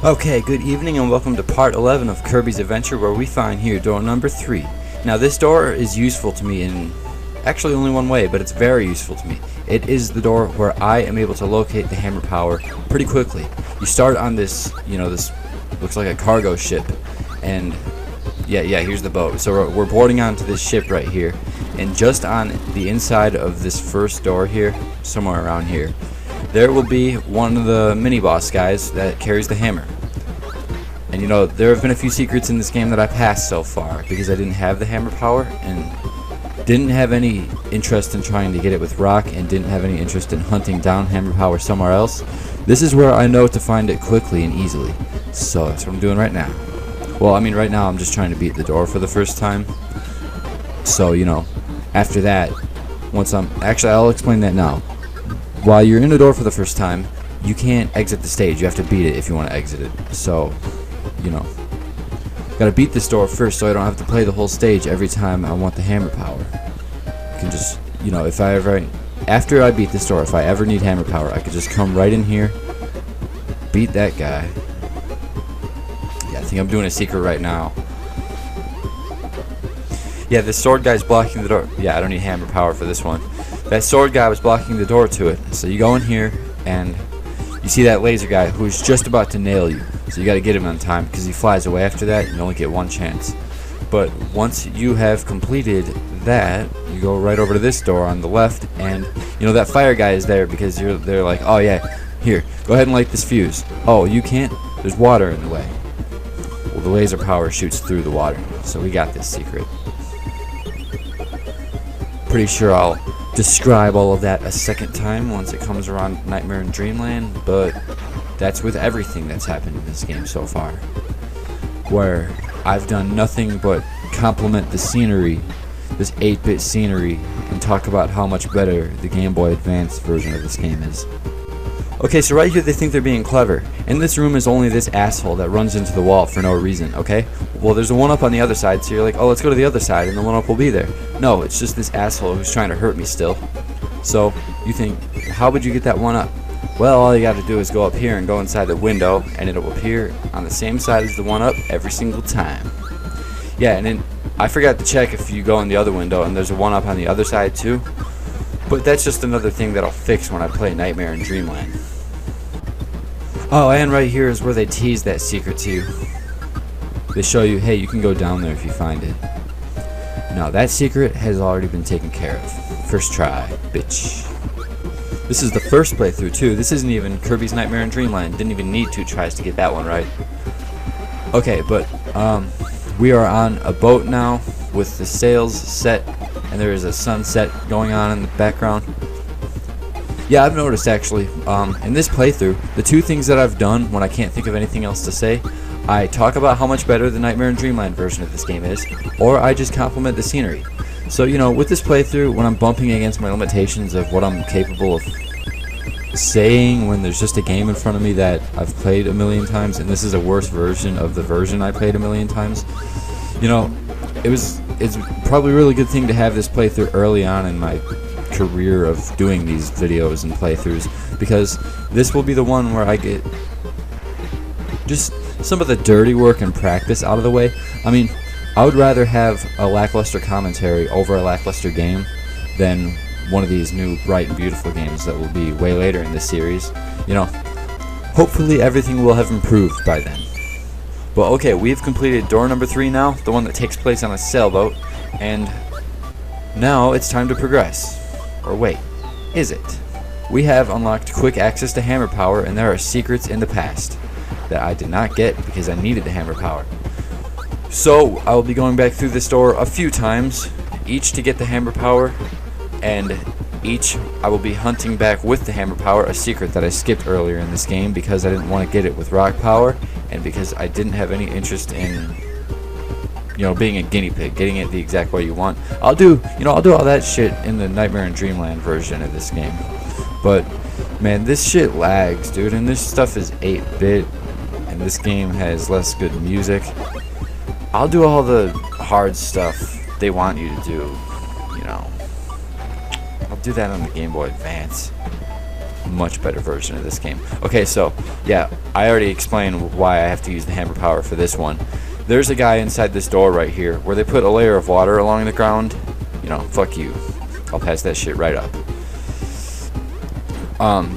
Okay, good evening and welcome to part 11 of Kirby's Adventure, where we find here door number 3. Now this door is useful to me in actually only one way, but it's very useful to me. It is the door where I am able to locate the hammer power pretty quickly. You start on this, this looks like a cargo ship, and yeah, here's the boat. So we're boarding onto this ship right here, and just on the inside of this first door here, somewhere around here, there will be one of the mini-boss guys that carries the hammer. And there have been a few secrets in this game that I passed so far because I didn't have the hammer power and didn't have any interest in trying to get it with rock and didn't have any interest in hunting down hammer power somewhere else. This is where I know to find it quickly and easily. So that's what I'm doing right now. Well, I mean right now I'm just trying to beat the door for the first time. So, after that, I'll explain that now. While you're in the door for the first time, you can't exit the stage. You have to beat it if you want to exit it. So, gotta beat this door first so I don't have to play the whole stage every time I want the hammer power. You can just, after I beat this door, if I ever need hammer power, I could just come right in here, beat that guy. Yeah, I think I'm doing a secret right now. Yeah, this sword guy's blocking the door. Yeah, I don't need hammer power for this one. That sword guy was blocking the door to it. So you go in here and you see that laser guy who's just about to nail you. So you got to get him on time because he flies away after that and you only get one chance. But once you have completed that, you go right over to this door on the left, and that fire guy is there because they're like, oh yeah, here, go ahead and light this fuse. Oh, you can't? There's water in the way. Well, the laser power shoots through the water, so we got this secret. Pretty sure I'll describe all of that a second time once it comes around Nightmare in Dreamland, but that's with everything that's happened in this game so far, where I've done nothing but compliment the scenery, this 8-bit scenery, and talk about how much better the Game Boy Advance version of this game is. Okay, so right here they think they're being clever. In this room is only this asshole that runs into the wall for no reason, okay? Well, there's a 1-up on the other side, so you're like, oh, let's go to the other side, and the 1-up will be there. No, it's just this asshole who's trying to hurt me still. So, you think, how would you get that 1-up? Well, all you gotta do is go up here and go inside the window, and it'll appear on the same side as the 1-up every single time. Yeah, and then I forgot to check if you go in the other window, and there's a 1-up on the other side too. But that's just another thing that I'll fix when I play Nightmare in Dreamland. Oh, and right here is where they tease that secret to you. They show you, hey, you can go down there if you find it. Now, that secret has already been taken care of. First try, bitch. This is the first playthrough, too. This isn't even Kirby's Nightmare in Dreamland. Didn't even need 2 tries to get that one right. Okay, but we are on a boat now with the sails set, and there is a sunset going on in the background. Yeah, I've noticed actually, in this playthrough, the 2 things that I've done when I can't think of anything else to say, I talk about how much better the Nightmare in Dreamland version of this game is, or I just compliment the scenery. So, with this playthrough, when I'm bumping against my limitations of what I'm capable of saying when there's just a game in front of me that I've played a million times, and this is a worse version of the version I played a million times, it's probably a really good thing to have this playthrough early on in my career of doing these videos and playthroughs, because this will be the one where I get just some of the dirty work and practice out of the way. I mean, I would rather have a lackluster commentary over a lackluster game than one of these new bright and beautiful games that will be way later in this series. Hopefully everything will have improved by then. But okay, we've completed door number 3 now, the one that takes place on a sailboat, and now it's time to progress. Or wait, is it? We have unlocked quick access to hammer power, and there are secrets in the past that I did not get because I needed the hammer power. So I will be going back through this door a few times, each to get the hammer power, and each I will be hunting back with the hammer power a secret that I skipped earlier in this game because I didn't want to get it with rock power, and because I didn't have any interest in being a guinea pig, getting it the exact way you want. I'll do all that shit in the Nightmare in Dreamland version of this game. But man, this shit lags, dude, and this stuff is 8-bit, and this game has less good music. I'll do all the hard stuff they want you to do, I'll do that on the Game Boy Advance. much better version of this game. Okay, so yeah, I already explained why I have to use the hammer power for this one. There's a guy inside this door right here where they put a layer of water along the ground. You know, fuck you. I'll pass that shit right up.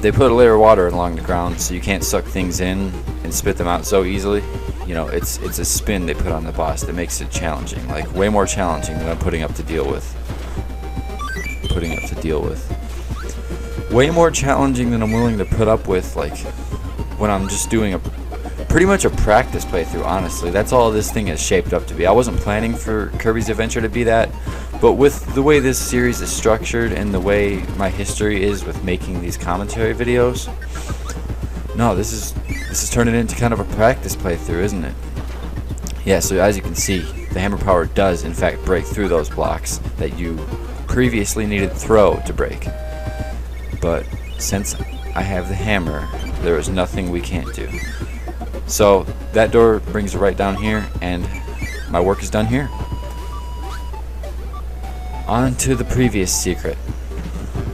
They put a layer of water along the ground so you can't suck things in and spit them out so easily. You know, it's a spin they put on the boss that makes it challenging, like way more challenging than I'm putting up to deal with. Way more challenging than I'm willing to put up with, like when I'm just doing pretty much a practice playthrough. Honestly, that's all this thing has shaped up to be. I wasn't planning for Kirby's Adventure to be that, but with the way this series is structured and the way my history is with making these commentary videos, no, this is turning into kind of a practice playthrough, isn't it? Yeah, so as you can see, the hammer power does in fact break through those blocks that you previously needed throw to break. But since I have the hammer, there is nothing we can't do. So that door brings it right down here, and my work is done here. On to the previous secret.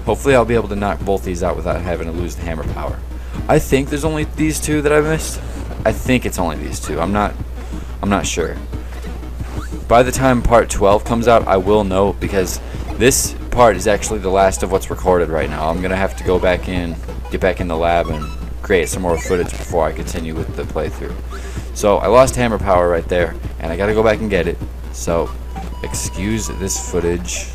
Hopefully I'll be able to knock both these out without having to lose the hammer power. I think there's only these two that I missed. I think it's only these two. I'm not sure. By the time part 12 comes out, I will know, because this part is actually the last of what's recorded right now. I'm gonna have to go back in, get back in the lab and create some more footage before I continue with the playthrough. So I lost hammer power right there, and I gotta go back and get it. So excuse this footage.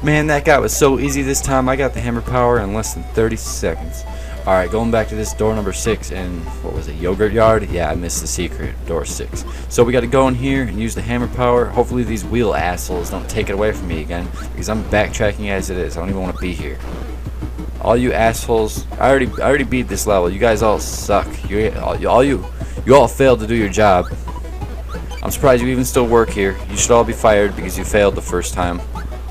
Man, that guy was so easy this time. I got the hammer power in less than 30 seconds. Alright, going back to this door number 6 in, what was it, Yogurt Yard? Yeah, I missed the secret, door 6. So we got to go in here and use the hammer power. Hopefully these wheel assholes don't take it away from me again, because I'm backtracking as it is. I don't even want to be here. All you assholes, I already beat this level. You guys all suck. You all failed to do your job. I'm surprised you even still work here. You should all be fired because you failed the first time.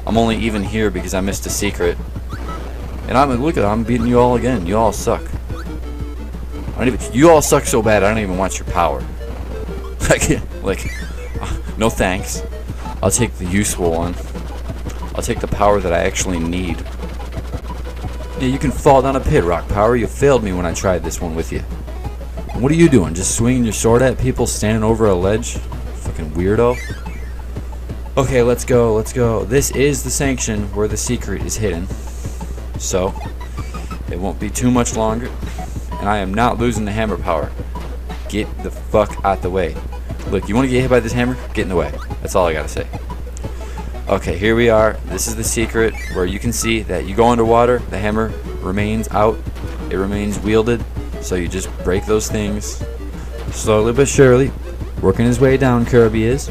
I'm only even here because I missed a secret. And look at it, I'm beating you all again. You all suck. You all suck so bad I don't even want your power. like, no thanks. I'll take the useful one. I'll take the power that I actually need. Yeah, you can fall down a pit, Rock Power. You failed me when I tried this one with you. What are you doing? Just swinging your sword at people standing over a ledge? Fucking weirdo. Okay, let's go, let's go. This is the sanction where the secret is hidden. So, it won't be too much longer, and I am not losing the hammer power. Get the fuck out the way. Look, you want to get hit by this hammer? Get in the way. That's all I gotta say. Okay, here we are. This is the secret where you can see that you go underwater, the hammer remains out, it remains wielded, so you just break those things. Slowly but surely, working his way down, Kirby is.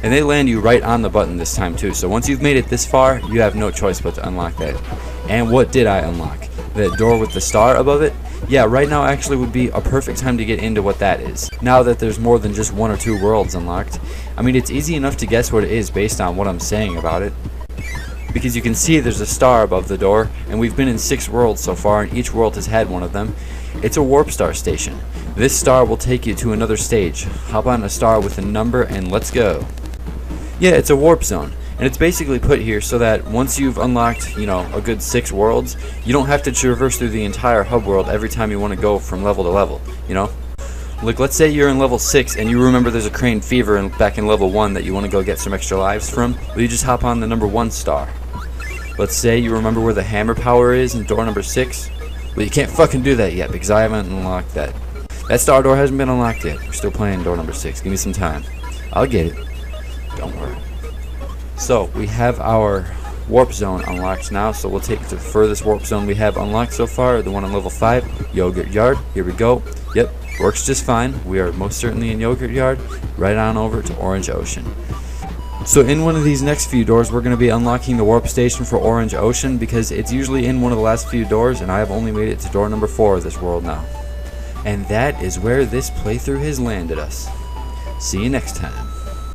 And they land you right on the button this time too, so once you've made it this far, you have no choice but to unlock that. And what did I unlock? That door with the star above it? Yeah, right now actually would be a perfect time to get into what that is. Now that there's more than just 1 or 2 worlds unlocked. I mean, it's easy enough to guess what it is based on what I'm saying about it. Because you can see there's a star above the door, and we've been in 6 worlds so far, and each world has had one of them. It's a warp star station. This star will take you to another stage. Hop on a star with a number and let's go. Yeah, it's a warp zone. And it's basically put here so that once you've unlocked, you know, a good 6 worlds, you don't have to traverse through the entire hub world every time you want to go from level to level, you know? Like, let's say you're in level 6 and you remember there's a crane fever back in level 1 that you want to go get some extra lives from. Well, you just hop on the number 1 star. Let's say you remember where the hammer power is in door number 6. Well, you can't fucking do that yet because I haven't unlocked that. That star door hasn't been unlocked yet. We're still playing door number 6. Give me some time. I'll get it. Don't worry. So, we have our warp zone unlocked now, so we'll take it to the furthest warp zone we have unlocked so far, the one on level 5, Yogurt Yard. Here we go. Yep, works just fine. We are most certainly in Yogurt Yard. Right on over to Orange Ocean. So in one of these next few doors, we're going to be unlocking the warp station for Orange Ocean because it's usually in one of the last few doors, and I have only made it to door number 4 of this world now. And that is where this playthrough has landed us. See you next time.